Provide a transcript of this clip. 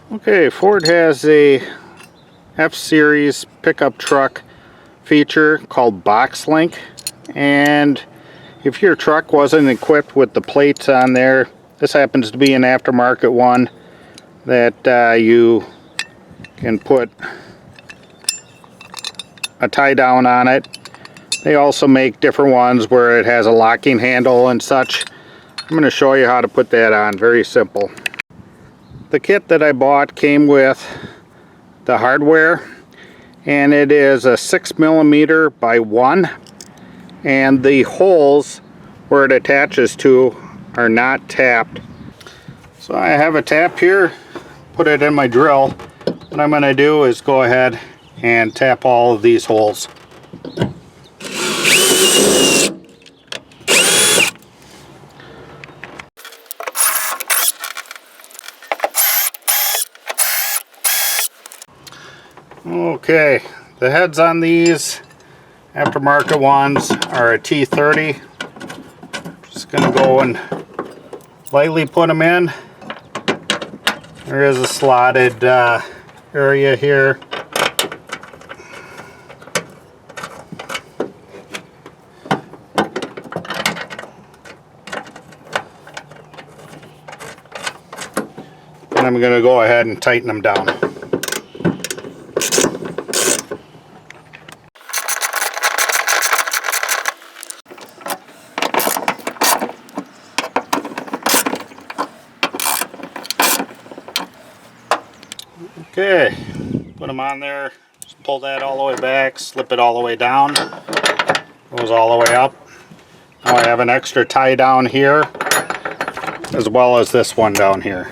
Okay, Ford has a F-Series pickup truck feature called BoxLink, and if your truck wasn't equipped with the plates on there, this happens to be an aftermarket one that you can put a tie down on it. They also make different ones where it has a locking handle and such. I'm going to show you how to put that on. Very simple. The kit that I bought came with the hardware, and it is a 6mm by 1, and the holes where it attaches to are not tapped. So I have a tap here, put it in my drill. What I'm going to do is go ahead and tap all of these holes. Okay, the heads on these aftermarket ones are a T30. Just going to go and lightly put them in. There is a slotted area here. And I'm going to go ahead and tighten them down. Okay, put them on there, just pull that all the way back, slip it all the way down, goes all the way up. Now I have an extra tie down here, as well as this one down here.